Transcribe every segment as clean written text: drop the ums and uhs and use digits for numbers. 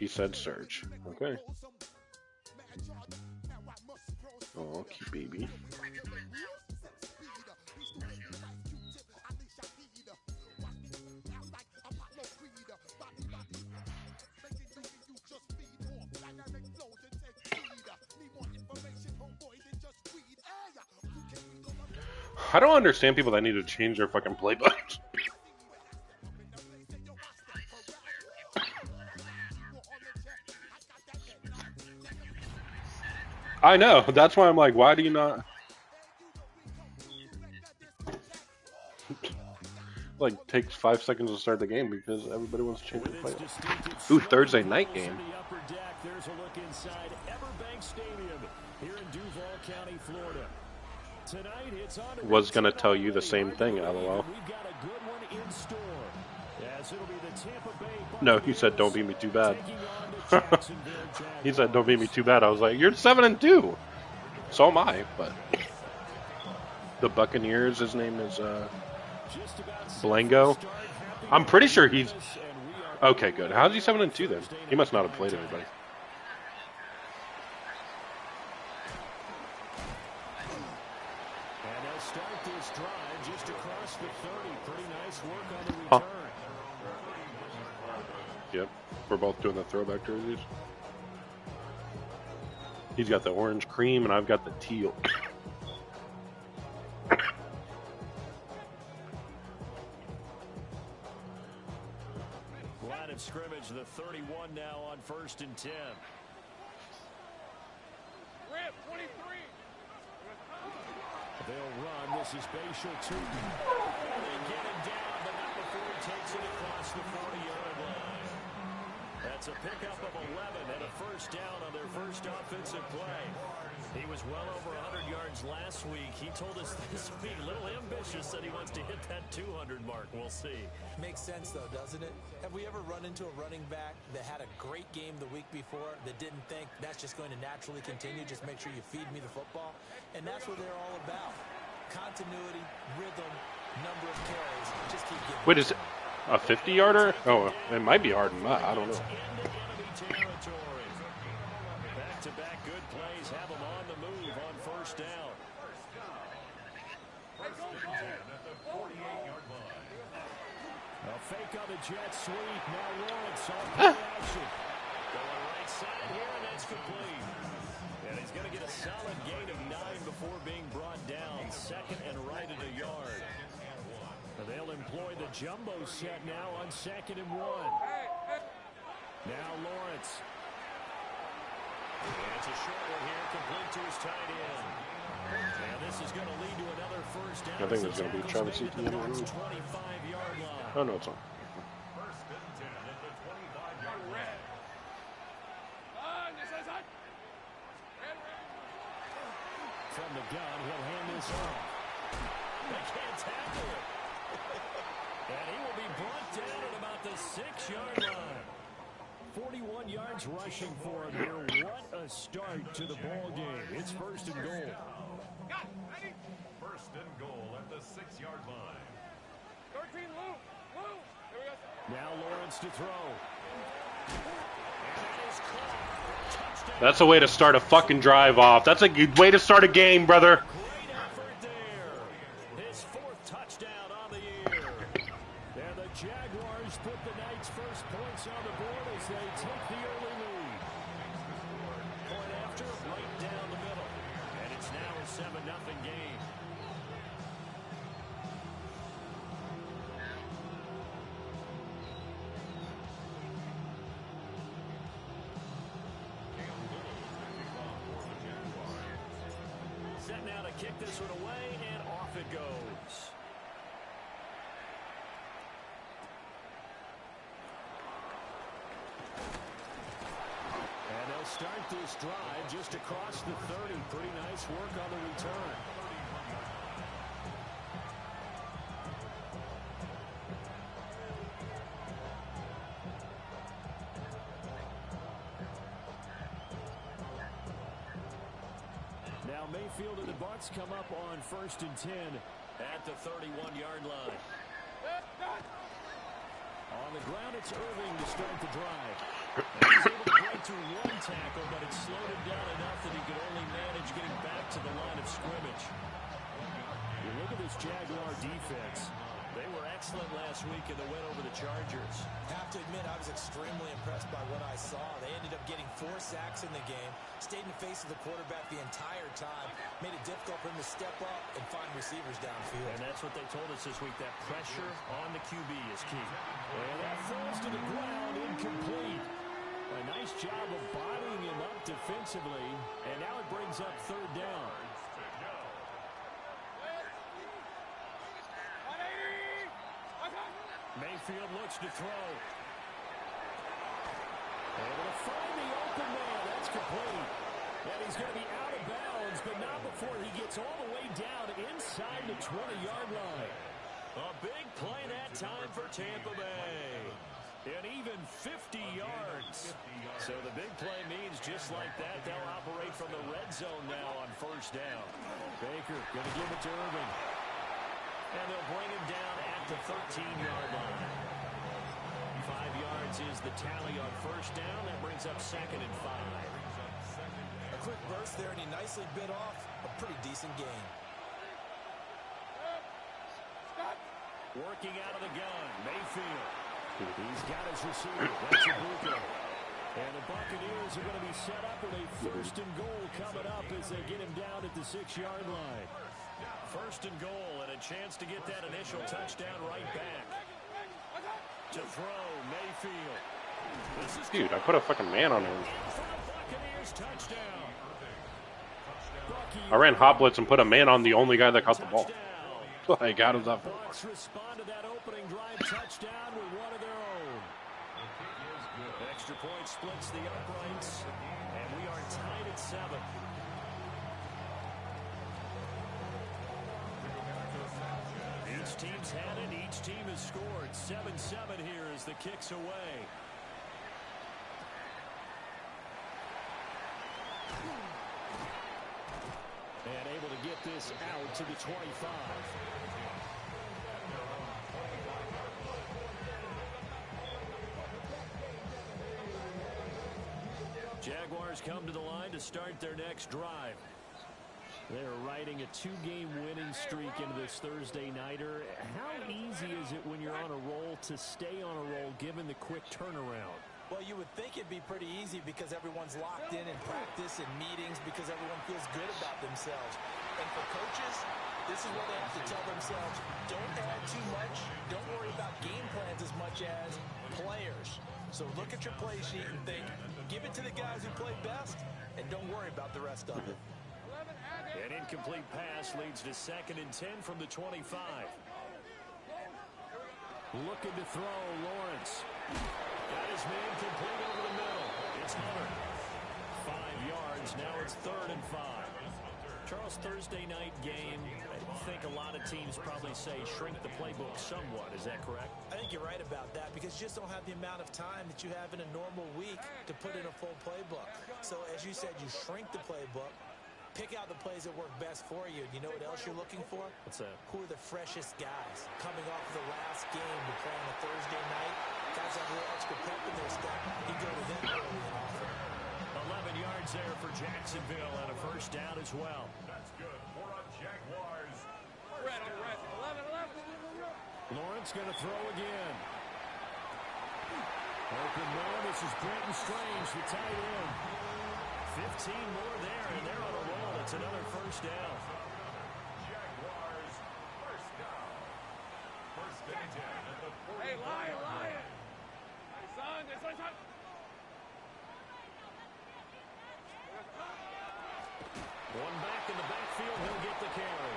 He said Surge. Okay. Oh, cute baby. I don't understand people that need to change their fucking playbooks. I know. That's why I'm like, why do you not? Like, takes 5 seconds to start the game because everybody wants to change their playbook. Ooh, Thursday night game. There's a look inside Everbank Stadium here in Duval County, Florida. Tonight it's on. Was gonna tell you the same thing, LOL. We've got a good one in store. As it'll be the Tampa Bay No, he said, "Don't beat me too bad." He said, "Don't beat me too bad." I was like, "You're 7-2." So am I, but the Buccaneers. His name is Blango. I'm pretty sure he's okay. Good. How's he 7-2 then? He must not have played everybody. And they'll start this drive just across the 30. Pretty nice work on the return. Yep, we're both doing the throwback jerseys. He's got the orange cream, and I've got the teal. Line of scrimmage, the 31 now on 1st and 10. Rip, 23. They'll run. This is Bashal Tutoring. They get him down, but not before he takes it across the 40-yard line. That's a pickup of 11 and a first down on their first offensive play. He was well over 100 yards last week. He told us this week, a little ambitious, that he wants to hit that 200 mark. We'll see. Makes sense, though, doesn't it? Have we ever run into a running back that had a great game the week before that didn't think that's just going to naturally continue? Just make sure you feed me the football. And that's what they're all about. Continuity, rhythm, number of carries. Just keep getting. Wait, is it a 50-yarder? Oh, it might be hard than that. I don't know. Back-to-back good plays have them on the move on first down. A fake on the jet sweep. Now Lawrence on the action. Going right side here, and that's complete. And he's going to get a solid gain of 9 before being brought down. Second and right at a yard. They'll employ the jumbo set now on 2nd and 1. Now Lawrence. And it's a short one here, complete to his tight end. And this is going to lead to another first down. I think there's going to be Travis Etienne in the room. 25-yard line. Oh, no, it's on. First and 10 at the 25-yard red. From the gun, he'll hand this off. They can't tackle it. And he will be brought down at about the 6-yard line. 41 yards rushing for him here. What a start to the ball game. It's 1st and goal. First and goal at the 6-yard line. 13, Lou. There we go. Now Lawrence to throw. And that is caught. Touchdown. That's a way to start a fucking drive off. That's a good way to start a game, brother. Great effort there. His 4th touchdown on the year. And the Jaguars put the Knights' first points on the board as they take the early lead. Point after, right down the middle. And it's now a 7-0 game. Set now to kick this one away, and off it goes. And they'll start this drive just across the 30. Pretty nice work on the return. Now Mayfield and the Bucs come up on 1st and 10 at the 31-yard line. On the ground, it's Irving to start the drive. Jaguar defense. They were excellent last week in the win over the Chargers. Have to admit, I was extremely impressed by what I saw. They ended up getting 4 sacks in the game, stayed in the face of the quarterback the entire time, made it difficult for him to step up and find receivers downfield. And that's what they told us this week, that pressure on the QB is key. And that falls to the ground, incomplete. A nice job of bodying him up defensively, and now it brings up 3rd down. Mayfield looks to throw. Able to find the open man. That's complete. And he's going to be out of bounds, but not before he gets all the way down inside the 20-yard line. A big play that time for Tampa Bay. And even 50 yards. So the big play means just like that, they'll operate from the red zone now on 1st down. Baker going to give it to Irving. And they'll bring him down at the 13-yard line. 5 yards is the tally on 1st down. That brings up 2nd and 5. A quick burst there, and he nicely bit off a pretty decent gain. Working out of the gun, Mayfield. He's got his receiver. That's Ibuka. And the Buccaneers are going to be set up with a 1st and goal coming up as they get him down at the 6-yard line. 1st and goal, and a chance to get that initial touchdown right back. To throw, Mayfield. Dude, I put a fucking man on him. Buccaneers touchdown. I ran hot blitz and put a man on the only guy that caught the ball. Like, how does that work? Bucs respond to that opening drive touchdown with one of their own. Extra point splits the uprights, and we are tied at 7. Each team's had it. Each team has scored. 7-7 here as the kick's away. And able to get this out to the 25. Jaguars come to the line to start their next drive. They're riding a 2-game winning streak into this Thursday nighter. How easy is it when you're on a roll to stay on a roll given the quick turnaround? Well, you would think it'd be pretty easy because everyone's locked in practice and meetings because everyone feels good about themselves. And for coaches, this is what they have to tell themselves. Don't add too much. Don't worry about game plans as much as players. So look at your play sheet and think, give it to the guys who play best, and don't worry about the rest of it. An incomplete pass leads to 2nd and 10 from the 25. Looking to throw, Lawrence. Got his man complete over the middle. It's Hunter. 5 yards. Now it's 3rd and 5. Charles, Thursday night game, I think a lot of teams probably say shrink the playbook somewhat. Is that correct? I think you're right about that because you just don't have the amount of time that you have in a normal week to put in a full playbook. So as you said, you shrink the playbook. Pick out the plays that work best for you. You know what else you're looking for? What's that? Who are the freshest guys coming off of the last game to play on a Thursday night? Guys have a little extra pep in their step. You go to them early and often. 11 yards there for Jacksonville and a 1st down as well. That's good. 4 on Jaguars. Red, 11. Lawrence going to throw again. Open man. This is Brenton Strange, the tight end. 15 more there, and they're on a roll. It's another 1st down. Jaguars, 1st down. 1st and 10 at the 40. Hey, Lion. Hey, son, this one's hot. One back in the backfield, he'll get the carry.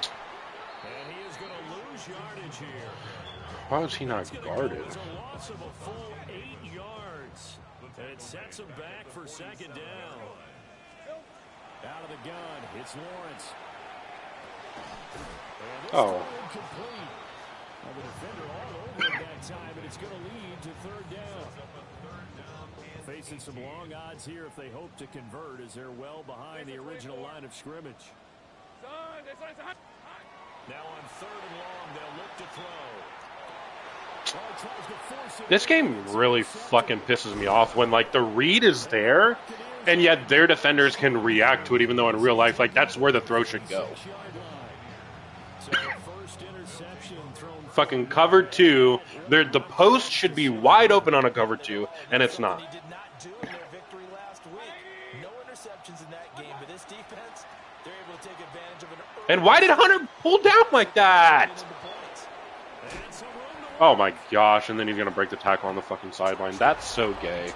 And he is going to lose yardage here. Why is he not guarded? It's a loss of a full 8 yards. And it sets him back for 2nd down. Out of the gun, it's Lawrence. And this Oh. incomplete. The defender all over him that time, and it's going to lead to 3rd down. Facing some long odds here if they hope to convert as they're well behind the original line of scrimmage. Son, this one's hot. Now on 3rd and long, they'll look to throw. Oh, tries to force it. This game really fucking pisses me off when, like, the read is there, and yet their defenders can react to it, even though in real life, like, that's where the throw should go. So first Fucking cover 2. The post should be wide open on a cover 2, and it's not. He did not do in their victory last week. No interceptions in that game, but this defense, they're able to take advantage of an early And why did Hunter pull down like that? Oh my gosh, and then he's going to break the tackle on the fucking sideline. That's so gay.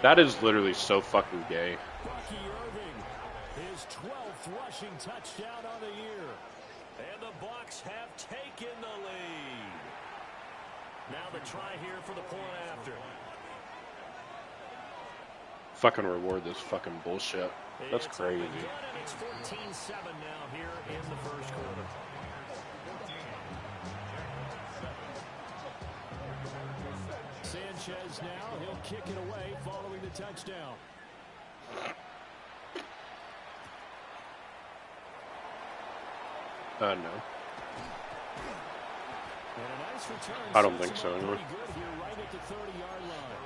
That is literally so fucking gay. Bucky Irving, his 12th rushing touchdown on the year. And the Bucs have taken the lead. Now the try here for the point after. Fucking reward this fucking bullshit. That's crazy. It's 14-7 now here in the first quarter. Sanchez now, he'll kick it away following the touchdown. No. And a nice return. I don't think so, anyway. Pretty good here, right at the 30-yard line.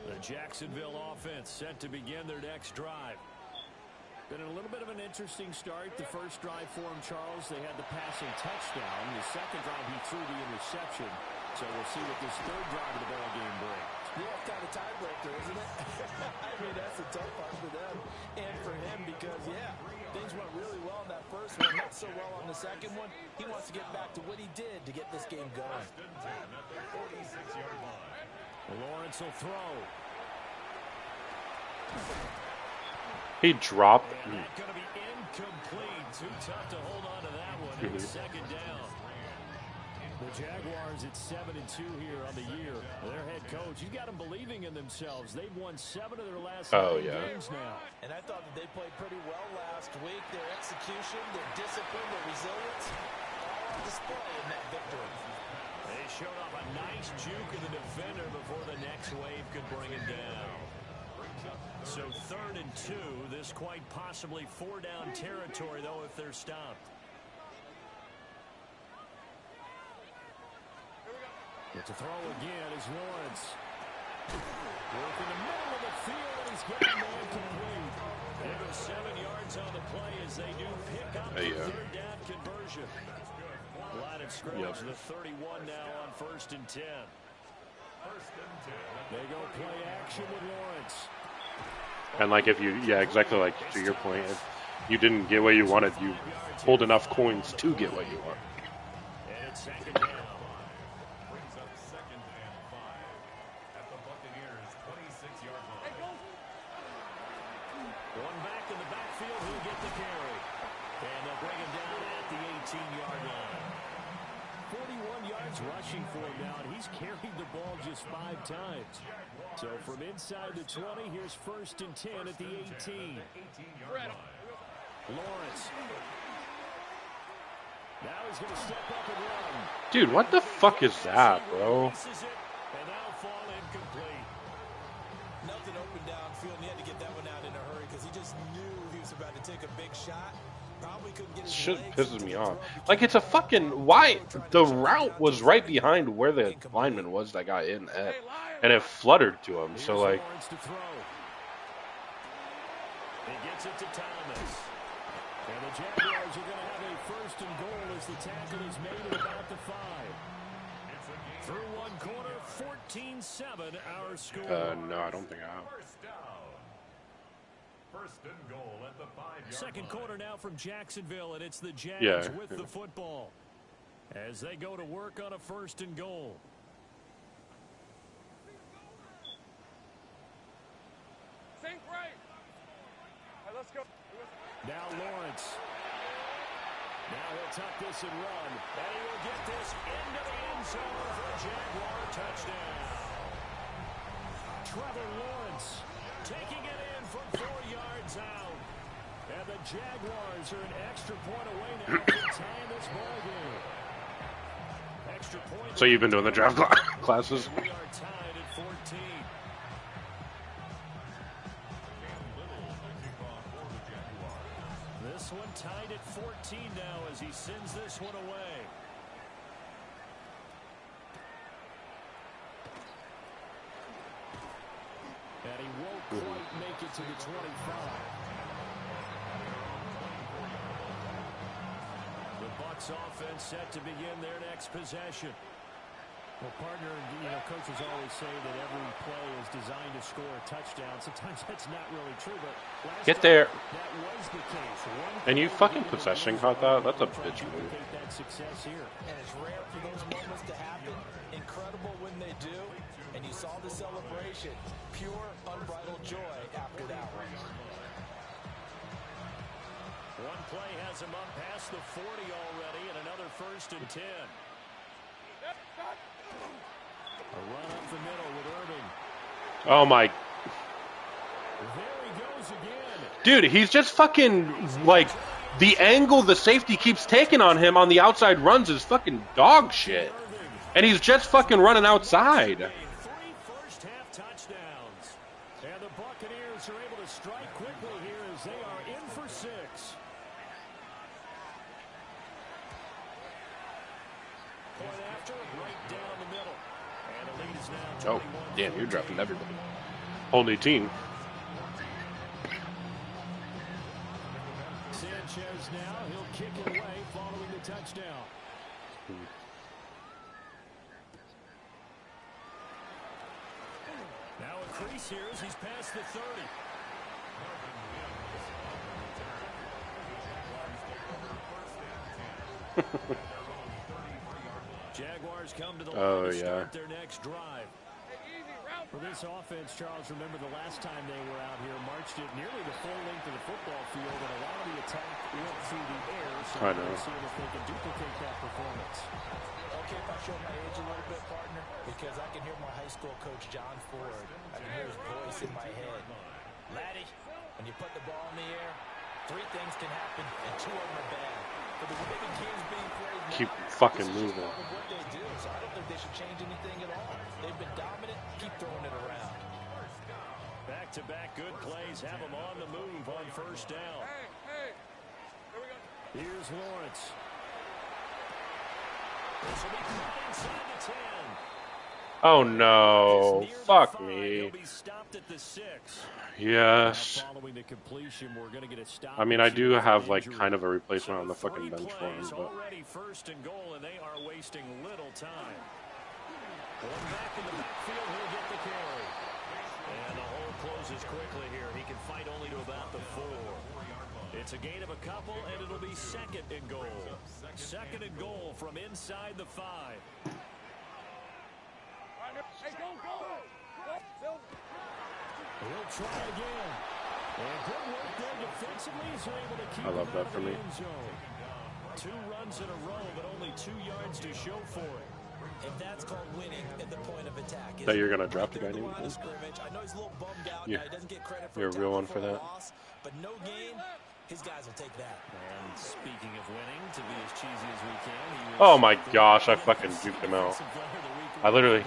The Jacksonville offense set to begin their next drive. Been a little bit of an interesting start. The first drive for him, Charles, they had the passing touchdown. The second drive, he threw the interception. So we'll see what this third drive of the ball game brings. Yeah, it's kind of tiebreaker, isn't it? I mean, that's the tough part for them and for him because, yeah, things went really well in that first one, not so well on the second one. He wants to get back to what he did to get this game going. Lawrence will throw. He dropped. And that's going to be incomplete. Too tough to hold on to that one. It's second down. The Jaguars at 7-2 here on the year. Their head coach, you got them believing in themselves. They've won 7 of their last 9 games now. And I thought that they played pretty well last week. Their execution, their discipline, their resilience, all on display in that victory. They showed off a nice juke of the defender before the next wave could bring him down. So 3rd and 2, this quite possibly 4-down territory, though, if they're stopped. It's a throw again is Lawrence. Work in the middle of the field, and he's getting man complete. There goes 7 yards on the play as they do pick up the 3rd down conversion. Line of scrimmage, the 31 now on 1st and 10. They go play action with Lawrence. And like if you, yeah, exactly like to your point, if you didn't get what you wanted, you pulled enough coins to get what you want. And it's second down. Brings up 2nd and 5 at the Buccaneers' 26-yard line. One back in the backfield, he'll get the carry. And they'll bring him down at the 18-yard line. 41 yards rushing for him now, and he's carried the ball just 5 times. So from inside the 20, here's 1st and 10 at the 18. Lawrence. Now he's going to step up and run. Dude, what the fuck is that, bro? And that'll fall incomplete. Nothing open downfield, and he had to get that one out in a hurry because he just knew he was about to take a big shot. Probably couldn't get his Shit legs pisses into me the off. throw. Like, it's a fucking, why? The route was right behind where the lineman was that got in at, and it fluttered to him. So, like, Lawrence to throw. He gets it to Thomas. And the Jaguars are going to have a 1st and goal as the tackle is made at about the 5. Through one quarter, 14-7 our score. no, I don't think I have. First down. 1st and goal at the 5-yard Second line. quarter now from Jacksonville, and it's the Jags Yeah. with the football as they go to work on a 1st and goal. Sink right. All right, let's go. Now Lawrence. Now he'll tuck this and run. And he will get this into the end zone for a Jaguar touchdown. Trevor Lawrence taking it in from 4 yards out. And the Jaguars are an extra point away now from tying this ball game. Extra point. So you've been doing the draft classes? We are tied at 14. This one tied at 14 now as he sends this one away. And he won't quite make it to the 25. Jets offense set to begin their next possession. Well, partner, coaches always say that every play is designed to score a touchdown. Sometimes that's not really true, but last Get there. that was the case. And you fucking possession caught that? That's a bitch move. That success here. And it's rare for those moments to happen. Incredible when they do. And you saw the celebration. Pure, unbridled joy after that one. One play has him up past the 40 already, and another 1st and 10. A run up the middle with Irving. Oh my. There he goes again. Dude, he's just fucking, like, the angle the safety keeps taking on him on the outside runs is fucking dog shit. And he's just fucking running outside. 3 first-half touchdowns. And the Buccaneers are able to strike quickly here as they are in for 6. Point after, right down the middle. And the lead is now 21. Oh, damn, you're dropping everybody. Whole new team. Sanchez now, he'll kick it away following the touchdown. Now a crease here as he's past the 30. Jaguars come to the line to start their next drive. For this offense, Charles, remember the last time they were out here, marched it nearly the full length of the football field, and a lot of the attack went through the air. So we'll see if they can duplicate that performance. Okay, if I show my age a little bit, partner, because I can hear my high school coach, John Ford. I can hear his voice in my head. Laddie, when you put the ball in the air, 3 things can happen, and 2 of them are bad. For the big games being played now, Keep fucking moving. what they do, so I don't think they should change anything at all. They've been dominant. Keep throwing it around. Back-to-back good plays have them on the move on 1st down. Here's Lawrence. This will be caught inside the 10. Oh no. Fuck me. He'll be stopped at the 6. Yes. Following the completion, we're going to get a stop. I mean, I do have, like, kind of a replacement on the fucking bench for him, but... Already 1st and goal, and they are wasting little time. Going back in the backfield, he'll get the carry. And the hole closes quickly here. He can fight only to about the 4. It's a gain of a couple, and it'll be 2nd and goal. 2nd and goal from inside the 5. Hey, go! He'll try again. And good work there defensively. He's able to keep I love that for me. 2 runs in a row, but only 2 yards to show for it. And that's called winning at the point of attack. That you're gonna draft a guy named I know he's a little bummed out. Yeah. He doesn't get credit for You're a real one for that. loss, but no game, his guys will take that. And speaking of winning, to be as cheesy as we can, he was Oh my gosh, I fucking juked him out. I literally...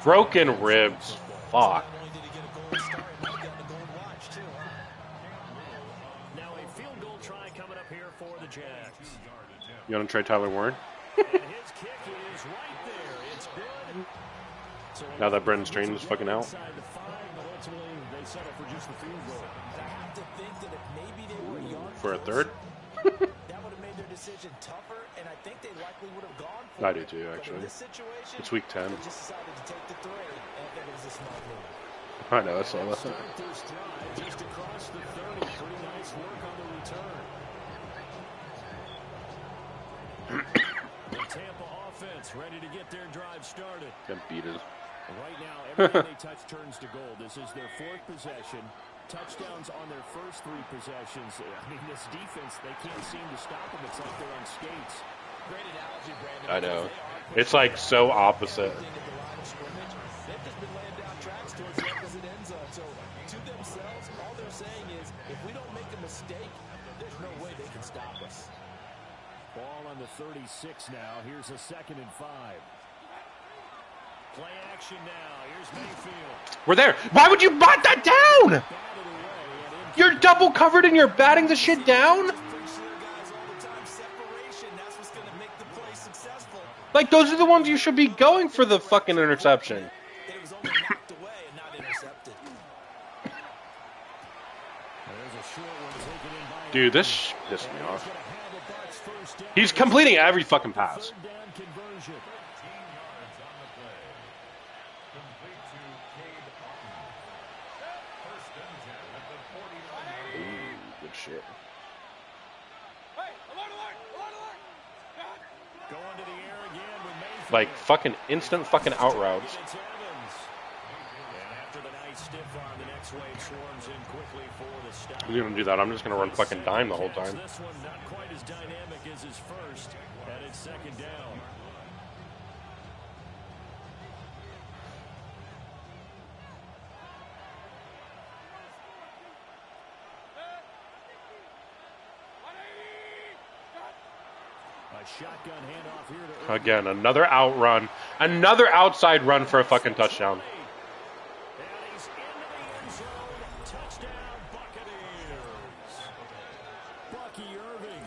Broken ribs. Fuck. Not only did he get a gold star, he might have gotten a gold watch too, huh? Now a field goal try coming up here for the Jags. You want to trade Tyler Warren? And his kick is right there. It's good. So Now that Brendan Strain is fucking out. inside the 5, but ultimately they settle for just the field goal. I have to think that if maybe they were a yard For a closer, third? that would have made their decision tougher, and I think they likely would have gone for I it. do too, But actually. in this situation, It's week 10. they just decided to take the 3, and I think it was a smart move. I know, that's all. Start this drive just across the 30. Pretty nice work on the return. The Tampa offense ready to get their drive started. Got beat it. Right now, everything they touch turns to gold. This is their 4th possession. Touchdowns on their first 3 possessions. I mean, this defense, they can't seem to stop them. It's like they're on skates. Great analogy, Brandon. I know. It's like so opposite. They've just been laying down tracks towards the opposite end zone. So to themselves, all they're saying is, if we don't make a mistake, there's no way they can stop us. Ball on the 36 now. Here's a 2nd and 5. Play action now. Here's Mayfield. We're there. Why would you bat that down? Batted away and You're double covered and you're batting the shit down? Guys all the time, separation, that's what's going to make the play successful. Like, those are the ones you should be going for the fucking interception. It was only knocked away and not intercepted. There's a short one taken in by Dude, this pissed me off. Gonna have it. That's 1st down. He's completing every fucking pass. Third down conversion. 13 yards on the play. Complete to Cade Otton. First and 10 at the 49-yard line. Ooh, good shit. Hey, alert, alert, alert, alert! God. Going to the air again with Mayfield. Like fucking instant fucking out routes. It's Evans. And after the nice stiff arm, the next wave swarms in quickly for the stop. We're gonna do that. I'm just gonna run fucking dime the whole time. This one not quite as dynamic as his first, and it's second down. A shotgun handoff here to Irving. Again, another outrun, another outside run for a fucking touchdown. And he's into the end zone. Touchdown, Buccaneers. Bucky Irving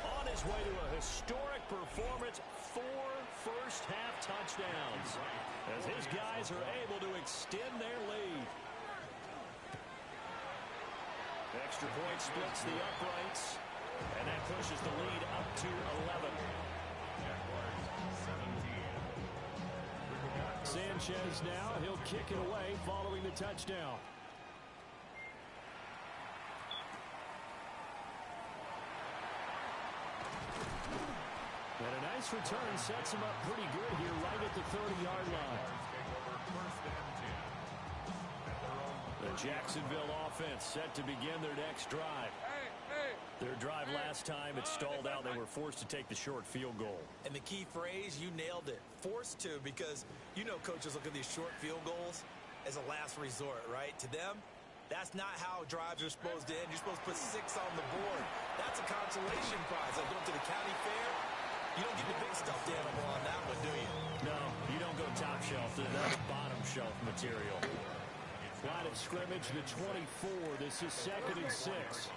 on his way to a historic performance. 4 first-half touchdowns as his guys are able to extend their lead. Extra point splits the uprights, and that pushes the lead up to 11. Sanchez now, he'll kick it away following the touchdown. And a nice return sets him up pretty good here right at the 30-yard line. The Jacksonville offense set to begin their next drive. Their drive last time, it stalled out. They were forced to take the short field goal. And the key phrase, you nailed it. Forced to, because you know coaches look at these short field goals as a last resort, right? To them, that's not how drives are supposed to end. You're supposed to put 6 on the board. That's a consolation prize. Like going to the county fair, you don't get the big stuffed animal on that one, do you? No, you don't go top shelf. That's bottom shelf material. Line of scrimmage, the 24. This is 2nd and 6.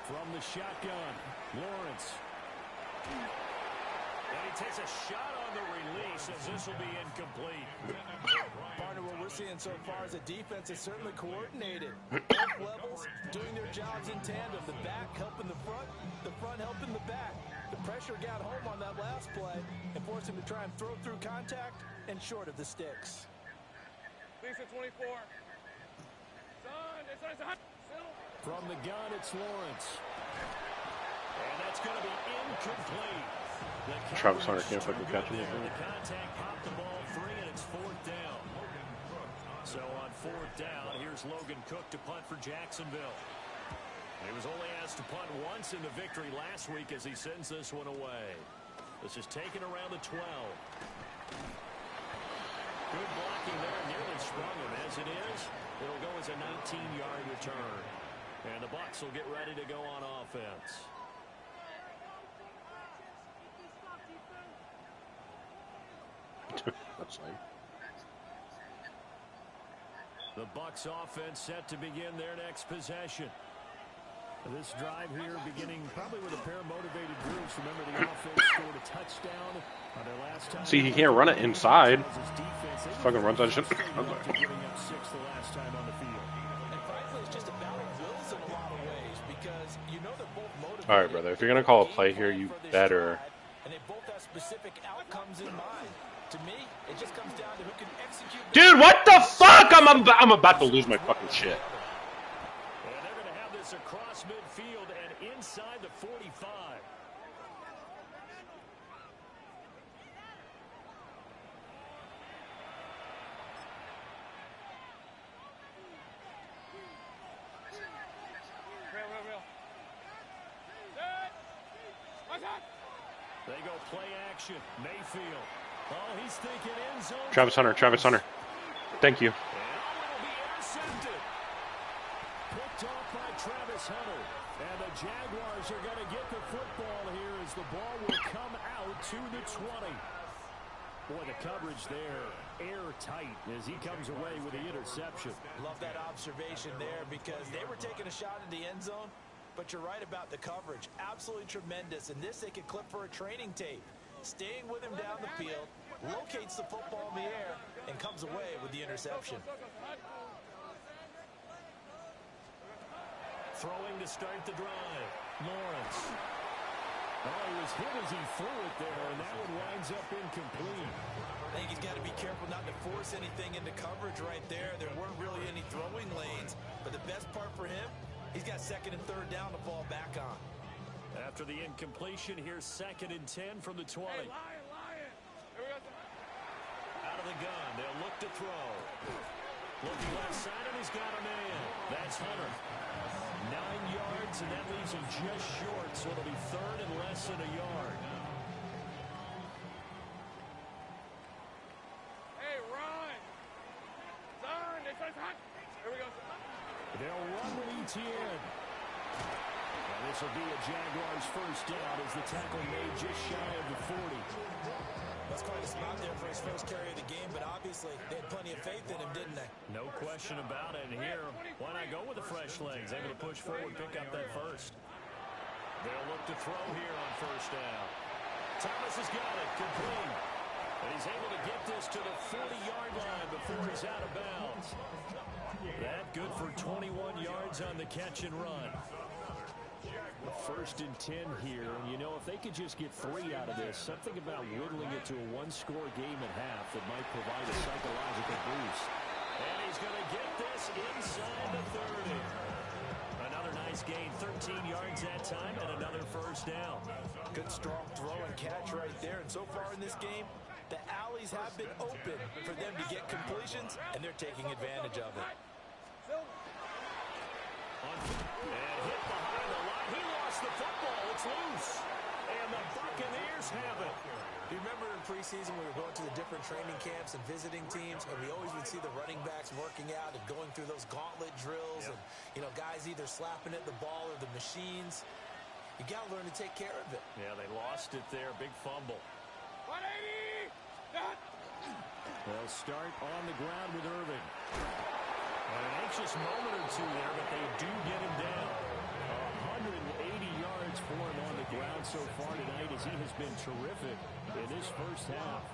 From the shotgun, Lawrence. And he takes a shot on the release as this will be incomplete. Partner, what we're seeing so far is the defense is certainly coordinated. Both levels doing their jobs in tandem. The back helping the front helping the back. The pressure got home on that last play and forced him to try and throw through contact and short of the sticks. Lisa 24. Son. From the gun, it's Lawrence. And that's going to be incomplete. Travis Hunter can't fucking catch him. The contact popped the ball free, and it's 4th down. So on 4th down, here's Logan Cook to punt for Jacksonville. He was only asked to punt once in the victory last week as he sends this one away. This is taken around the 12. Good blocking there, nearly sprung him. As it is, it'll go as a 19-yard return. And the Bucs will get ready to go on offense. That's like The Bucs offense set to begin their next possession. This drive here beginning probably with a pair of motivated groups. Remember, the offense scored a touchdown on their last time. See, he can't run it inside. Fucking runs that shit. Giving up 6 the last time on the field. And frankly, it's just a battle of wills in a lot of ways because you know they're both motivated. All right, brother. If you're gonna call a play here, you better. And they both have specific outcomes in mind. To me, it just comes down to who can execute. Dude, what the fuck? I'm about to lose my fucking shit. And they're going to have this across midfield and inside the 45. Real. Set. Watch out. They go play action. Mayfield. Oh, he's thinking end zone. Travis Hunter. Thank you. And it'll be intercepted. Picked off by Travis Hunter. And the Jaguars are going to get the football here as the ball will come out to the 20. Boy, the coverage there, airtight as he comes away with the interception. Love that observation there because they were taking a shot in the end zone, but you're right about the coverage. Absolutely tremendous. And this they could clip for a training tape. Staying with him down the field, locates the football in the air, and comes away with the interception. Throwing to start the drive. Lawrence. Oh, he was hit as he threw it there, and that one winds up incomplete. I think he's got to be careful not to force anything into coverage right there. There weren't really any throwing lanes, but the best part for him, he's got second and third down to fall back on. After the incompletion, here's 2nd and 10 from the 20. Hey, Lion. Here we go. Out of the gun, they'll look to throw. Looking left side, and he's got a man. That's Hunter. 9 yards, and that leaves him just short, so it'll be third and less than a yard. Hey, run. Son, this one's hot. Here we go. They'll run with ETN. And this will be a Jaguars first down as the tackle made just shy of the 40. That's quite a spot there for his first carry of the game, but obviously they had plenty of faith in him, didn't they? No question about it. And here, why not go with the fresh legs? Able to push forward, pick up that first. They'll look to throw here on first down. Thomas has got it, complete. And he's able to get this to the 40-yard line before he's out of bounds. That good for 21 yards on the catch and run. 1st and 10 here, and you know, if they could just get 3 out of this, something about whittling it to a one-score game at half that might provide a psychological boost. And he's going to get this inside the 30. Another nice gain, 13 yards that time, and another first down. Good strong throw and catch right there, and so far in this game, the alleys have been open for them to get completions, and they're taking advantage of it. And hit behind the line. He lost the football. It's loose. And the Buccaneers have it. Do you remember in preseason we were going to the different training camps and visiting teams, and we always would see the running backs working out and going through those gauntlet drills, and, you know, guys either slapping at the ball or the machines. You got to learn to take care of it. Yeah, they lost it there. Big fumble. 180. Done. They'll start on the ground with Irving. An anxious moment or two there, but they do get him down. 180 yards for him on the ground so far tonight as he has been terrific in this first half.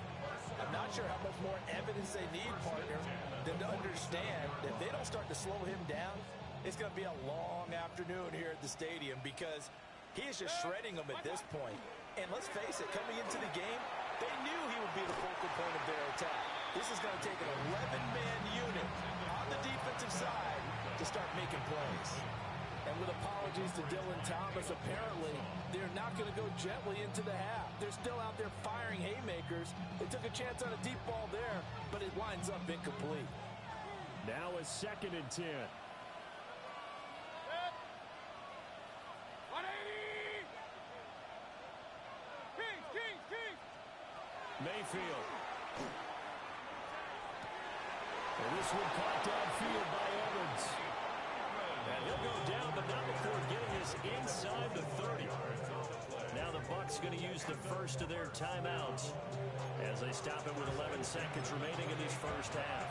I'm not sure how much more evidence they need, partner, than to understand that if they don't start to slow him down, it's going to be a long afternoon here at the stadium because he is just shredding them at this point. And let's face it, coming into the game, they knew he would be the focal point of their attack. This is going to take an 11-man unit on the defensive side to start making plays. And with apologies to Dylan Thomas, apparently they're not going to go gently into the half. They're still out there firing haymakers. They took a chance on a deep ball there, but it winds up incomplete. Now a 2nd and 10. 180. Kings. Mayfield. And this one caught downfield by Evans. And he'll go down, but not before getting this inside the 30. Now the Bucs going to use the first of their timeouts as they stop it with 11 seconds remaining in this first half.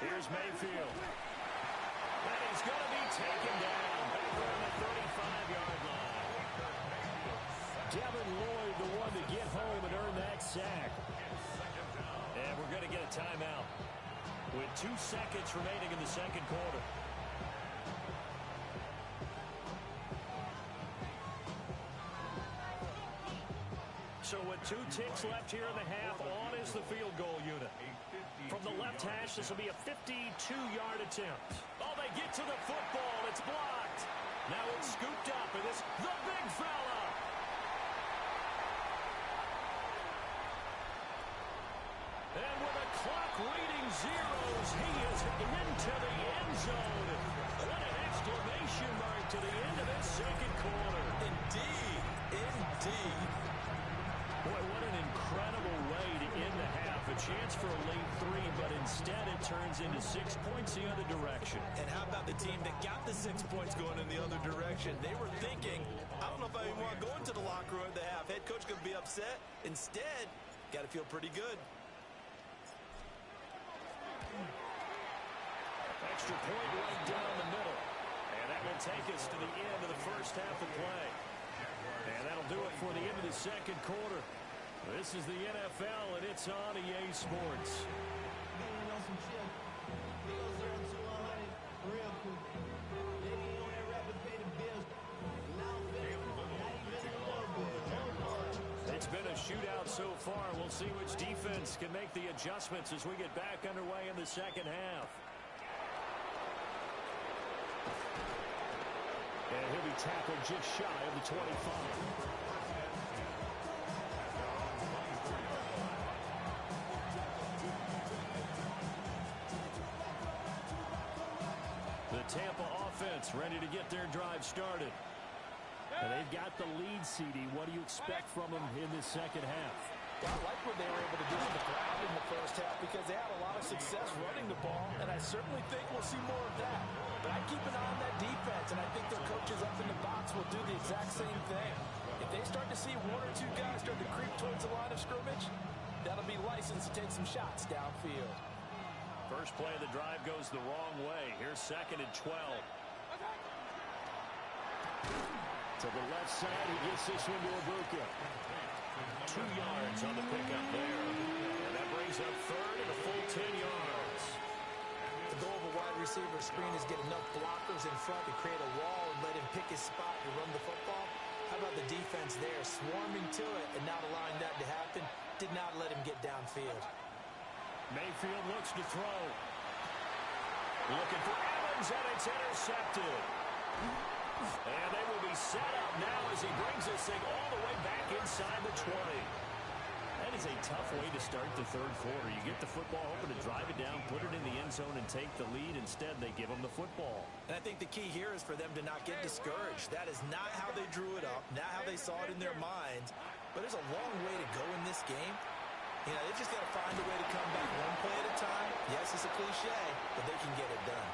Here's Mayfield. And he's going to be taken down back around the 35-yard line. Devin Lloyd, the one to get home and earn that sack. And we're going to get a timeout with 2 seconds remaining in the second quarter. So with 2 ticks left here in the half, on is the field goal unit. From the left hash, this will be a 52-yard attempt. Oh, they get to the football. It's blocked. Now it's scooped up, and it's the big fella. And with the clock reading zeros, he is into the end zone. And an exclamation mark to the end of this second quarter. Indeed. Boy, what an incredible way to end the half. A chance for a late 3, but instead it turns into 6 points the other direction. And how about the team that got the 6 points going in the other direction? They were thinking, I don't know if I even want to go into the locker room at the half. Head coach going to be upset. Instead, got to feel pretty good. Extra point right down the middle. And that will take us to the end of the first half of play. And that'll do it for the end of the second quarter. This is the NFL, and it's on EA Sports. It's been a shootout so far. We'll see which defense can make the adjustments as we get back underway in the second half. And he'll be tackled just shy of the 25. The Tampa offense ready to get their drive started. And they've got the lead, CD. What do you expect from them in this second half? Well, I like what they were able to do on the ground in the first half because they had a lot of success running the ball, and I certainly think we'll see more of that. But I keep an eye on that defense, and I think their coaches up in the box will do the exact same thing. If they start to see one or two guys start to creep towards the line of scrimmage, that'll be licensed to take some shots downfield. First play of the drive goes the wrong way. Here's 2nd and 12. To the left side, he gets this one to Ibuka. 2 yards on the pickup there. And that brings up 3rd and a full 10 yards. The goal of a wide receiver screen is get enough blockers in front to create a wall and let him pick his spot to run the football. How about the defense there, swarming to it and not allowing that to happen? Did not let him get downfield. Mayfield looks to throw. Looking for Evans, and it's intercepted. And they will be set up now as he brings this thing all the way back inside the 20. That is a tough way to start the third quarter. You get the football, hoping to drive it down, put it in the end zone, and take the lead. Instead, they give them the football. And I think the key here is for them to not get discouraged. That is not how they drew it up, not how they saw it in their minds. But there's a long way to go in this game. You know, they just got to find a way to come back one play at a time. Yes, it's a cliche, but they can get it done.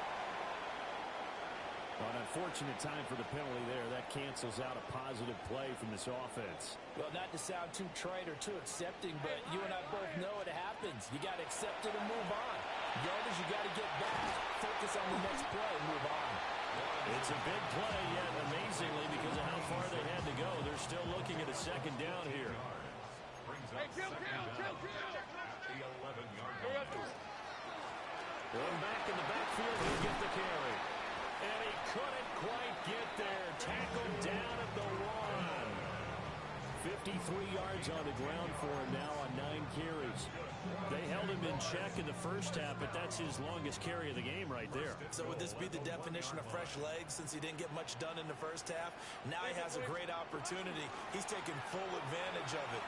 Well, an unfortunate time for the penalty there. That cancels out a positive play from this offense. Well, not to sound too trite or too accepting, but you and I both know it happens. You got to accept it and move on. Yardage, you got to get back, focus on the next play, and move on. It's a big play, yet amazingly, because of how far they had to go, they're still looking at a 2nd down here. Hey, kill! The 11-yard line. Going back in the backfield, he'll get the carry. And he couldn't quite get there. Tackled down at the 1. 53 yards on the ground for him now on 9 carries. They held him in check in the first half, but that's his longest carry of the game right there. So would this be the definition of fresh legs since he didn't get much done in the first half? Now he has a great opportunity. He's taking full advantage of it.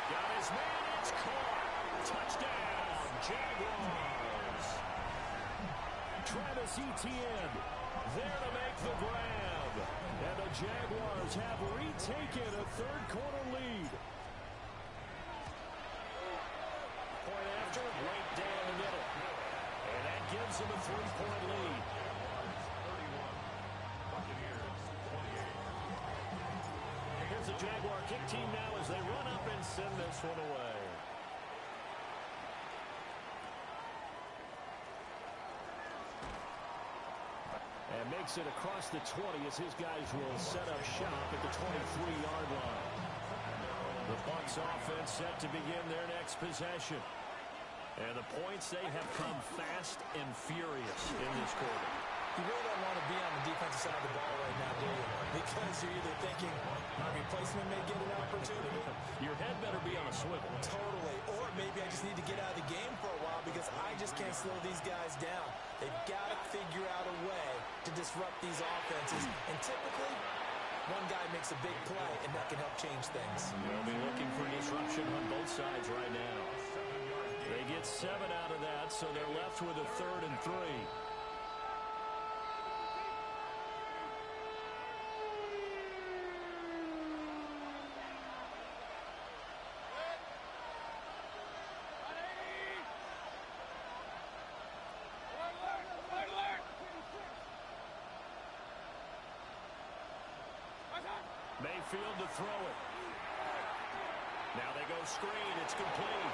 Got his man, it's caught. Touchdown, Jaguars. Travis Etienne there to make the grab. And the Jaguars have retaken a third quarter lead. Point after, right down the middle. And that gives them a 3-point lead. 31, Buccaneers, 28. Here's the Jaguar kick team now as they run up and send this one away. And makes it across the 20 as his guys will set up shop at the 23-yard line. The Bucs offense set to begin their next possession. And the points, they have come fast and furious in this quarter. You really don't want to be on the defensive side of the ball right now, do you? Because you're either thinking my replacement may get an opportunity. Your head better be on a swivel. Totally. Or maybe I just need to get out of the game for a while because I just can't slow these guys down. They've got to figure out a way to disrupt these offenses. And typically, one guy makes a big play, and that can help change things. They'll be looking for disruption on both sides right now. They get 7 out of that, so they're left with a 3rd and 3. Mayfield to throw it. Now they go screen. It's complete.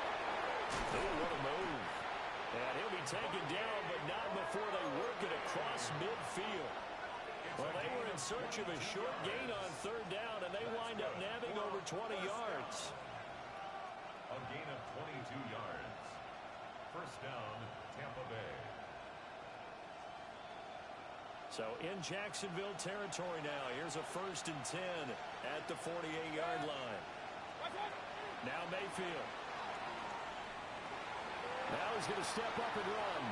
Oh, what a move. And he'll be taken down, but not before they work it across midfield. Well, they were in search of a short gain on third down, and they wind up nabbing over 20 yards. A gain of 22 yards. First down, Tampa Bay. So in Jacksonville territory now. Here's a 1st and 10 at the 48-yard line. Now Mayfield. Now he's going to step up and run.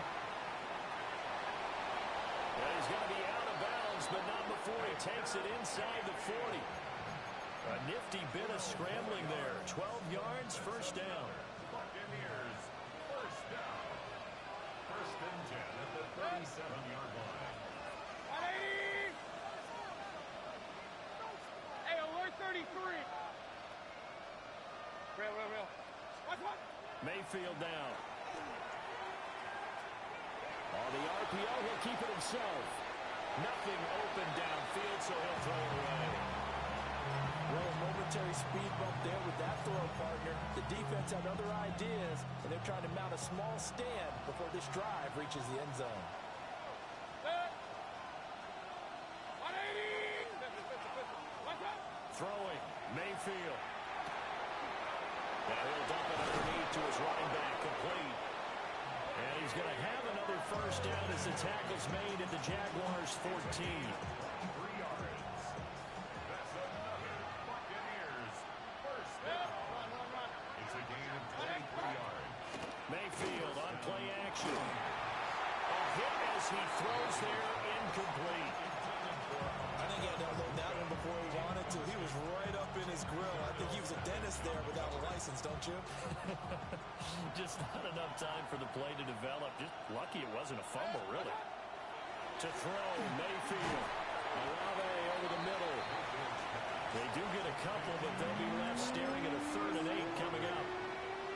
And he's going to be out of bounds, but not before he takes it inside the 40. A nifty bit of scrambling there. 12 yards, first down. Buccaneers, first down. 1st and 10 at the 37-yard line. 180! Hey, alert 33! Real. What? Mayfield down. On the RPO, he'll keep it himself. Nothing open downfield, so he'll throw it away. Well, a momentary speed bump there with that throw, partner. The defense had other ideas, and they're trying to mount a small stand before this drive reaches the end zone. 180! Throwing, Mayfield. Now he'll dump it underneath to his running back, complete. And he's going to have another first down as the tackle's made at the Jaguars' 14. 3 yards. That's another Buccaneers first down. Run. It's a gain of 23 yards. Mayfield on play action. A hit as he throws there, incomplete. I think he had to unload that one before he wanted to. He was right up in his grill. I think he was a dentist there without a license, don't you? Just not enough time for the play to develop. Just lucky it wasn't a fumble, really. To throw, Mayfield. Olave over the middle. They do get a couple, but they'll be left staring at a 3rd and 8 coming up.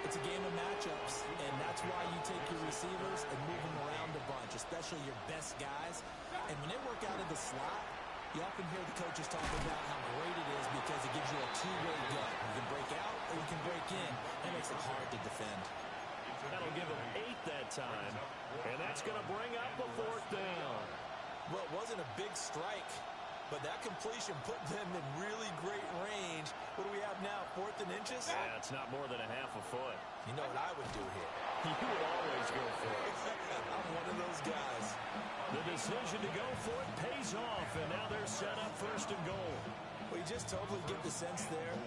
It's a game of matchups, and that's why you take your receivers and move them around a bunch, especially your best guys. And when they work out of the slot, you often hear the coaches talk about how great it is because it gives you a two-way gun. You can break out or you can break in. That makes it hard to defend. That'll give them 8 that time, and that's going to bring up a 4th down. Well, it wasn't a big strike, but that completion put them in really great range. What do we have now, 4th and inches? Yeah, it's not more than a half a foot. You know what I would do here? You would always go for it. I'm one of those guys. The decision to go for it pays off, and now they're set up 1st and goal. Well, you just totally get the sense there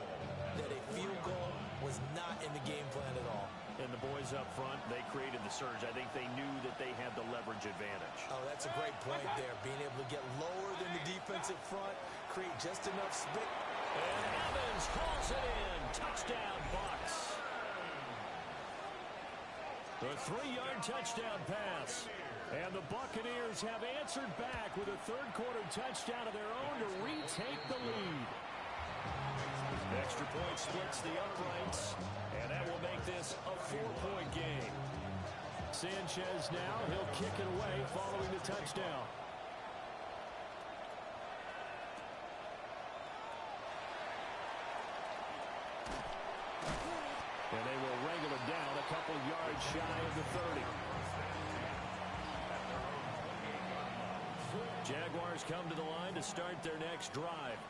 that a field goal was not in the game plan at all. And the boys up front, they created the surge. I think they knew that they had the leverage advantage. Oh, that's a great point there. Being able to get lower than the defense up front, create just enough space. And Evans calls it in. Touchdown, Bucs. The 3-yard touchdown pass. And the Buccaneers have answered back with a third-quarter touchdown of their own to retake the lead. Extra point splits the uprights, and that will make this a 4-point game. Sanchez now, he'll kick it away following the touchdown. And they will wrangle it down a couple yards shy of the 30. Jaguars come to the line to start their next drive.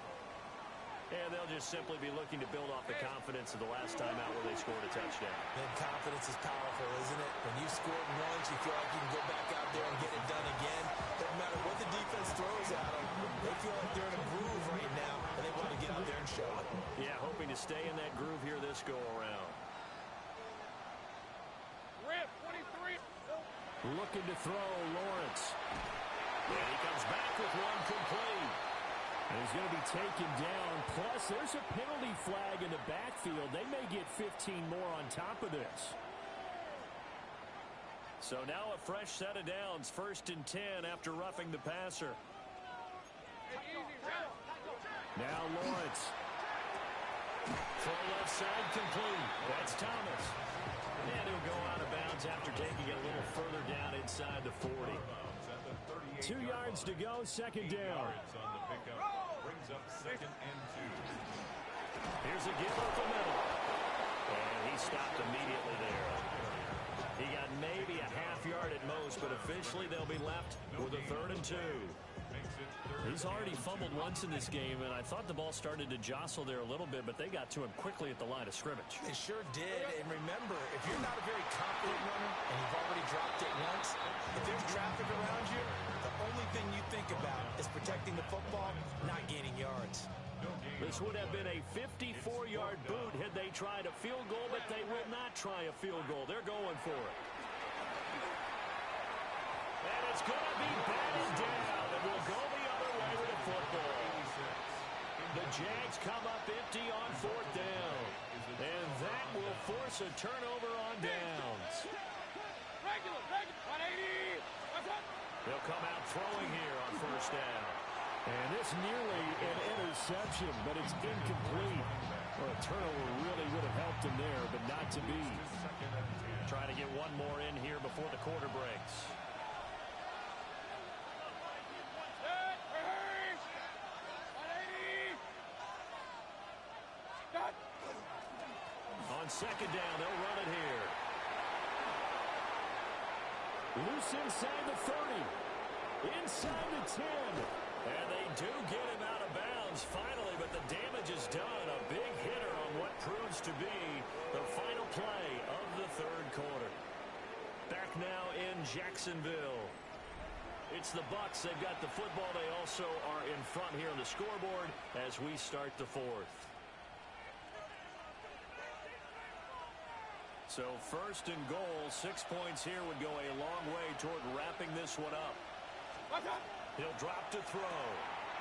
And they'll just simply be looking to build off the confidence of the last time out where they scored a touchdown. And confidence is powerful, isn't it? When you scored once, you feel like you can go back out there and get it done again. Doesn't matter what the defense throws at them. They feel like they're in a groove right now, and they want to get out there and show it. Yeah, hoping to stay in that groove here this go-around. Rip, 23. Looking to throw, Lawrence. And he comes back with one complete. And he's going to be taken down. Plus, there's a penalty flag in the backfield. They may get 15 more on top of this. So now a fresh set of downs. 1st and 10 after roughing the passer. Now Lawrence. Throw left side complete. That's Thomas. And he'll go out of bounds after taking it a little further down inside the 40. 2 yards to go, 2nd down. On the pickup, brings up 2nd and 2. Here's a give up the middle. And he stopped immediately there. He got maybe a half yard at most, but officially they'll be left with a 3rd and 2. He's already fumbled once in this game, and I thought the ball started to jostle there a little bit, but they got to him quickly at the line of scrimmage. They sure did. And remember, if you're not a very confident runner and you've already dropped it once, if there's traffic around you, the only thing you think about is protecting the football, not gaining yards. This would have been a 54-yard boot had they tried a field goal, but they will not try a field goal. They're going for it. And it's going to be batted down, and we'll go the other way with the football. The Jags come up empty on fourth down, and that will force a turnover on downs. Regular, 180. They'll come out throwing here on first down. And this nearly an interception, but it's incomplete. Well, a turnover really would have helped him there, but not to be. Trying to get one more in here before the quarter breaks. On second down, they'll run it here. Loose inside the 30. Inside the 10. And they do get him out of bounds finally, but the damage is done. A big hitter on what proves to be the final play of the third quarter. Back now in Jacksonville. It's the Bucs. They've got the football. They also are in front here on the scoreboard as we start the fourth. So first and goal, 6 points here would go a long way toward wrapping this one up. He'll drop to throw.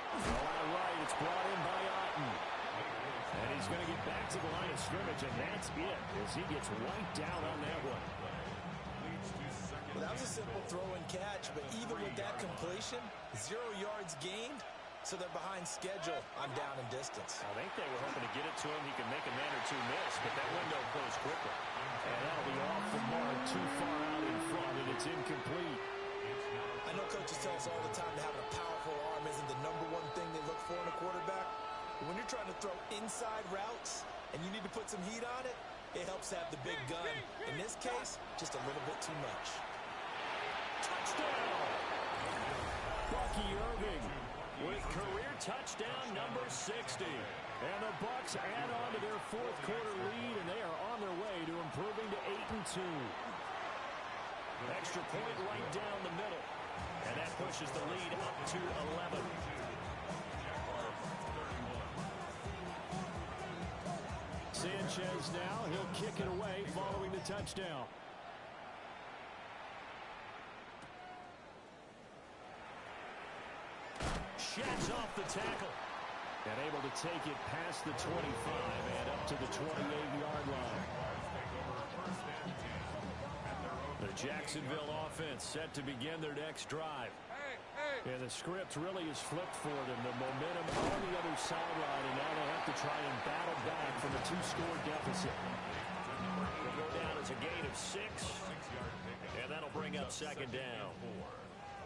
All right, it's brought in by Otten. And he's going to get back to the line of scrimmage, and that's it as he gets wiped out on that one. Well, that was a simple throw and catch, but even with that completion, 0 yards gained, so they're behind schedule on down and distance. I think they were hoping to get it to him. He could make a man or two miss, but that window closed quickly. And that'll be off the mark, too far out in front, and it's incomplete. I know coaches tell us all the time that having a powerful arm isn't the #1 thing they look for in a quarterback. But when you're trying to throw inside routes and you need to put some heat on it, it helps have the big gun. In this case, just a little bit too much. Touchdown! Bucky Irving With career touchdown number 60. And the Bucs add on to their fourth quarter lead, and they are on their way to improving to 8-2. Extra point right down the middle. And that pushes the lead up to 11. Sanchez now, he'll kick it away following the touchdown. Sheds off the tackle. And able to take it past the 25 and up to the 28-yard line. The Jacksonville offense set to begin their next drive. And the script really is flipped for them. The momentum on the other sideline, and now they have to try and battle back from a 2-score deficit. They'll go down as a gain of 6. And that'll bring up second down.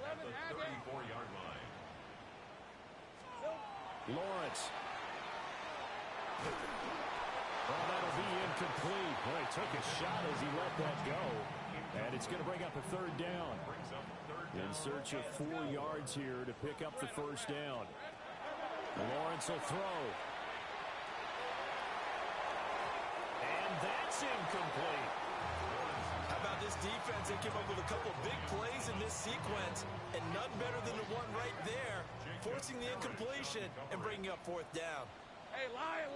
At the 34-yard line. Lawrence. Well, that'll be incomplete. Boy, he took a shot as he let that go. And it's going to bring up a third down. In search of 4 yards here to pick up the first down. Lawrence will throw. And that's incomplete. How about this defense? They came up with a couple big plays in this sequence, and none better than the one right there, forcing the incompletion and bringing up fourth down. Hey, lie.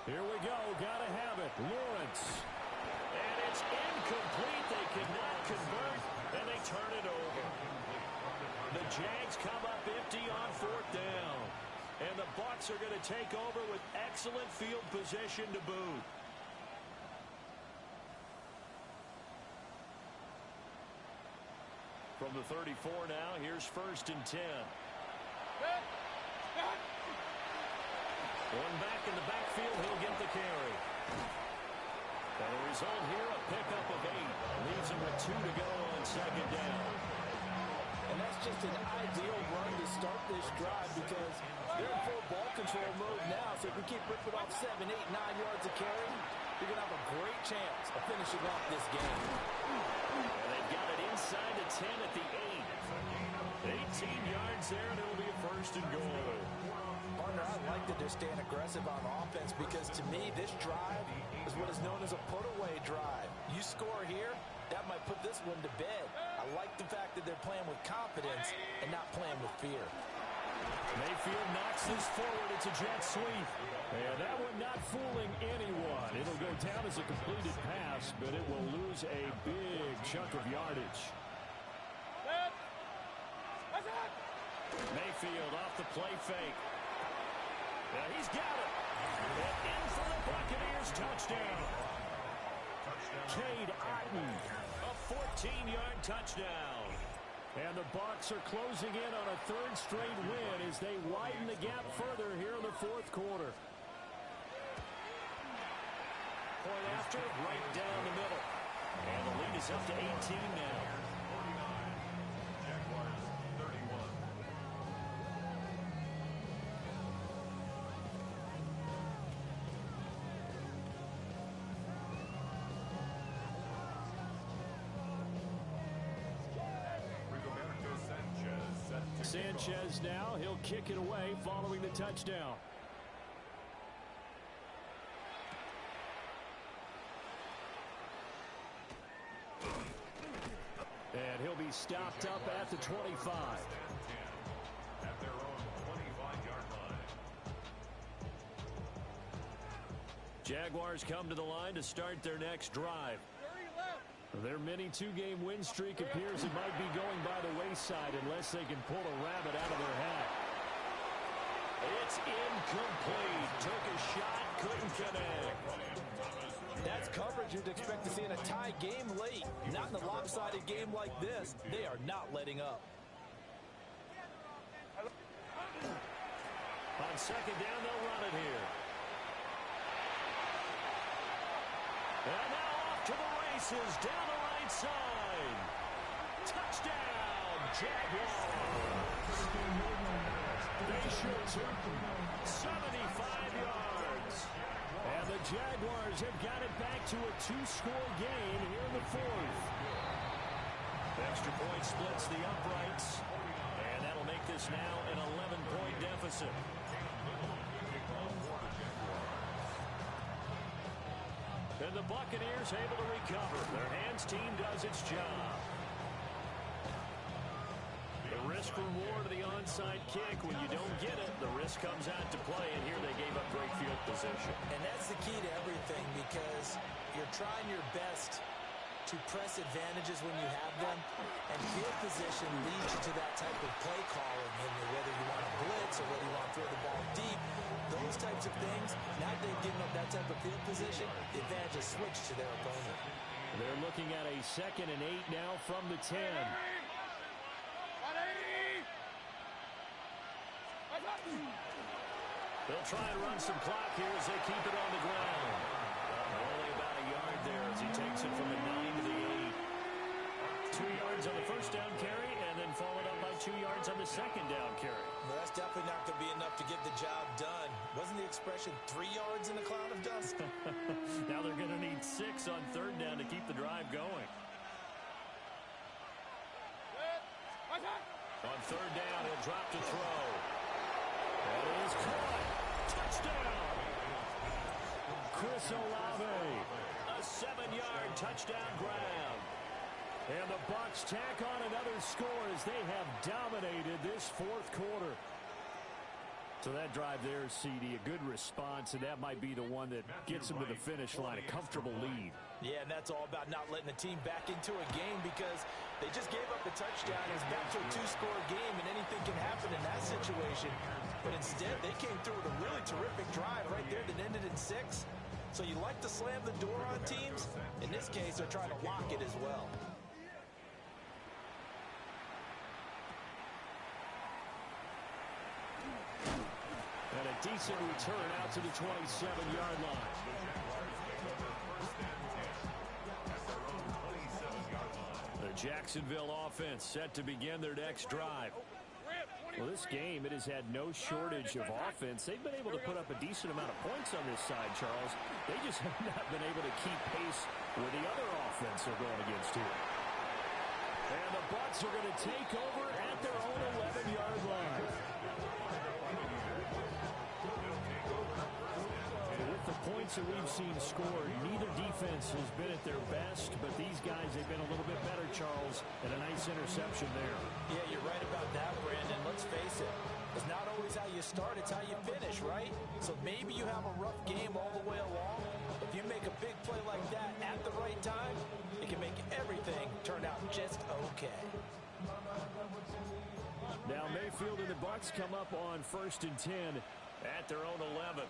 Here we go. Got to have it. Lawrence. And it's incomplete. They cannot convert, and they turn it over. The Jags come up empty on fourth down. And the Bucs are going to take over with excellent field position to boot. From the 34 now, here's first and 10. One back in the backfield, he'll get the carry. And the result here, a pickup of 8. Leaves him with 2 to go on second down. And that's just an ideal run to start this drive because they're in full ball control mode now. So if you keep ripping off 7, 8, 9 yards of carry, you're going to have a great chance of finishing off this game. And they've got it inside the 10 at the 8. 18-yard yards there, and it'll be a first and goal. Partner, I like that they're staying aggressive on offense because to me, this drive is what is known as a put-away drive. You score here, that might put this one to bed. I like the fact that they're playing with confidence and not playing with fear. Mayfield knocks this forward. It's a jet sweep. And that one not fooling anyone. It'll go down as a completed pass, but it will lose a big chunk of yardage. Mayfield off the play fake. He's got it. And in for the Buccaneers touchdown. Cade Otton, a 14-yard touchdown. And the Bucs are closing in on a third straight win as they widen the gap further here in the fourth quarter. Point after, right down the middle. And the lead is up to 18 now. 49. Jaguars 31. Sanchez now, he'll kick it away following the touchdown. And he'll be stopped up at the 25. At their own 25-yard line. Jaguars come to the line to start their next drive. Their mini two-game win streak appears it might be going by the wayside unless they can pull a rabbit out of their hat. It's incomplete. Took a shot, couldn't connect. That's coverage you'd expect to see in a tie game late. Not in a lopsided game like this. They are not letting up. On second down, they'll run it here. And now off to the races down the right side. Touchdown, Jaguars. They should took 75 yards. And the Jaguars have got it back to a two-score game here in the fourth. Extra point splits the uprights. And that'll make this now an 11-point deficit. And the Buccaneers able to recover. Their hands team does its job. The risk reward of the onside kick. When you don't get it, the risk comes out to play. And here they gave up great field position. And that's the key to everything because you're trying your best to press advantages when you have them. And field position leads you to that type of play calling. And whether you want to blitz or whether you want to throw the ball deep, those types of things, now they've given up that type of field position, the advantage is switched to their opponent. They're looking at a 2nd and 8 now from the 10. They'll try and run some clock here as they keep it on the ground. Only about a yard there as he takes it from the 9 to the 8. 2 yards on the first down carry and then followed up by 2 yards on the second down carry. Well, that's definitely not going to be enough to get the job done. Wasn't the expression 3 yards in a cloud of dust? Now they're going to need 6 on third down to keep the drive going. On third down, he'll drop to throw. That is caught. Touchdown. Chris Olave. A 7-yard touchdown grab. And the Bucs tack on another score as they have dominated this fourth quarter. So that drive there, CD, a good response, and that might be the one that gets them to the finish line, a comfortable lead. Yeah, and that's all about not letting the team back into a game because they just gave up a touchdown. It's back to a 2-score game, and anything can happen in that situation. But instead, they came through with a really terrific drive right there that ended in 6. So you like to slam the door on teams. In this case, they're trying to lock it as well. And a decent return out to the 27-yard line. The Jacksonville offense set to begin their next drive. Well, this game, it has had no shortage of offense. They've been able to put up a decent amount of points on this side, Charles. They just have not been able to keep pace with the other offense they're going against here. And the Bucs are going to take over at their own 11-yard line. points that we've seen scored, neither defense has been at their best, but these guys, they've been a little bit better, Charles, and a nice interception there. Yeah, you're right about that, Brandon. Let's face it. It's not always how you start, it's how you finish, right? So maybe you have a rough game all the way along. If you make a big play like that at the right time, it can make everything turn out just okay. Now Mayfield and the Bucs come up on 1st and 10 at their own 11.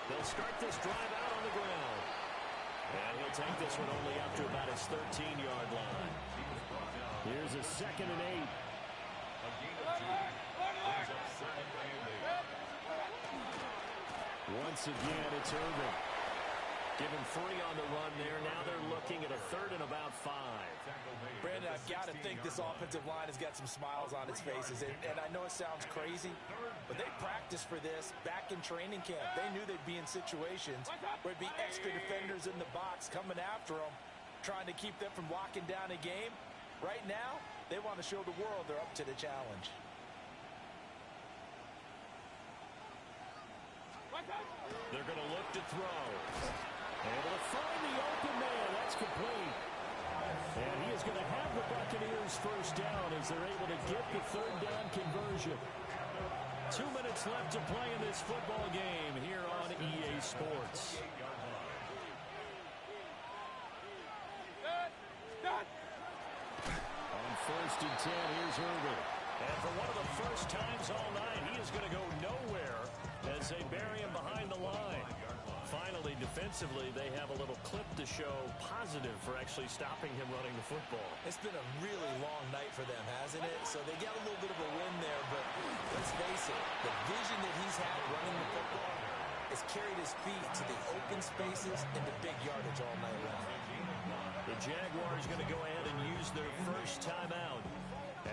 They'll start this drive out on the ground. And he'll take this one only up to about his 13-yard line. Here's a 2nd and 8. Once again, it's Irvin. Give him 3 on the run there. Now they're looking at a 3rd and about 5. Brandon, I've got to think this offensive line has got some smiles on its faces. And I know it sounds crazy, but they practiced for this back in training camp. They knew they'd be in situations where it'd be extra defenders in the box coming after them, trying to keep them from locking down a game. Right now, they want to show the world they're up to the challenge. They're going to look to throw. Able to find the open man. That's complete. And he is going to have the Buccaneers first down as they're able to get the 3rd down conversion. 2 minutes left to play in this football game here on EA Sports. On 1st and 10, here's Irvin. And for one of the first times all night, he is going to go nowhere as they bury him behind the line. Finally, defensively, they have a little clip to show positive for actually stopping him running the football. It's been a really long night for them, hasn't it? So they got a little bit of a win there, but let's face it, the vision that he's had running the football has carried his feet to the open spaces and the big yardage all night long. The Jaguars going to go ahead and use their first timeout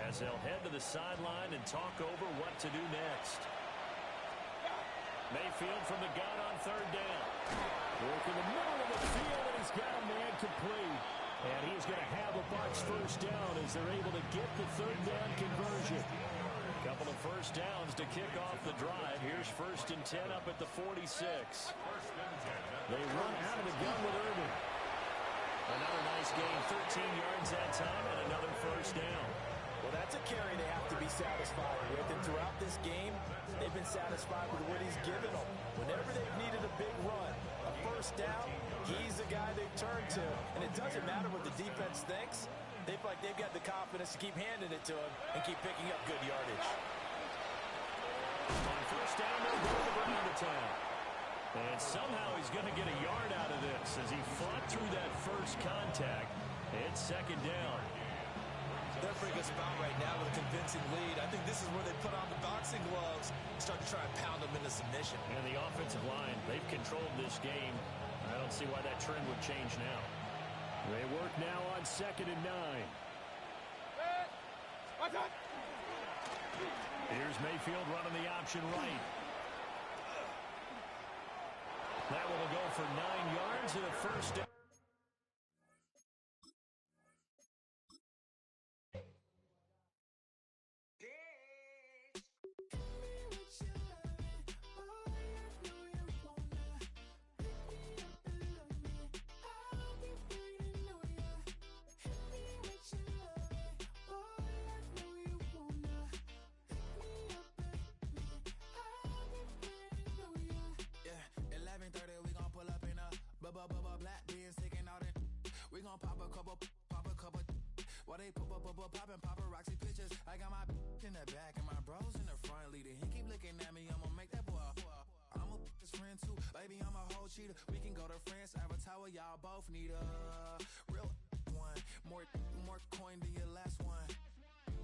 as they'll head to the sideline and talk over what to do next. Mayfield from the gun on 3rd down. Work in the middle of the field, and he's got a man complete. And he's going to have a Bucs first down as they're able to get the 3rd down conversion. Couple of first downs to kick off the drive. Here's 1st and 10 up at the 46. They run out of the gun with Irvin. Another nice gain, 13 yards that time, and another first down. Well, that's a carry they have to be satisfied with. And throughout this game, they've been satisfied with what he's given them. Whenever they've needed a big run, a first down, he's the guy they turn to. And it doesn't matter what the defense thinks. They feel like they've got the confidence to keep handing it to him and keep picking up good yardage. On first down, they'll go to the ground to town. And somehow he's going to get a yard out of this as he fought through that first contact. It's 2nd down. They're a pretty good spot right now with a convincing lead. I think this is where they put on the boxing gloves and start to try and pound them into submission. And the offensive line, they've controlled this game. I don't see why that trend would change now. They work now on 2nd and 9. Here's Mayfield running the option right. That will go for 9 yards and a first down. Black beans taking out it. We gon' pop a couple. While they poppin' paparazzi pictures. I got my in the back and my bros in the front leading. He keep looking at me, I'ma make that boy. I'm a his friend too, baby. I'm a whole cheater. We can go to France, Avatar, y'all both need a real one. More coin than your last one.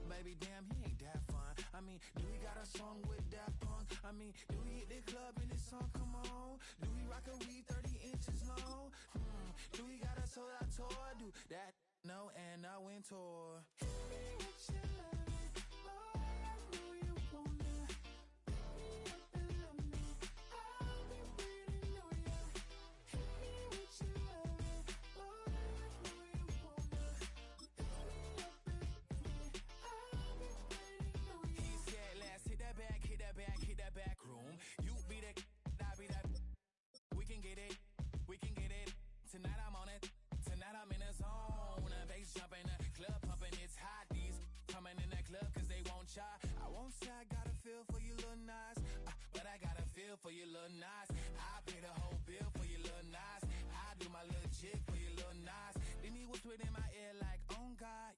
Baby, damn, he ain't that fun. I mean, do he got a song with Daft Punk? I mean, do he hit the club in this song? Come on. Do he rock a weave 30 inches long? Do he got a sold out tour? Do that? No, and I went tour. He said, let's hit that back room. You be that, I be that. shy. I won't say I got a feel for you, little Nas, but I got a feel for you, little Nas. I pay the whole bill for you, little Nas. I do my little chick for you, little Nas. Then he whispered in my ear like, oh God,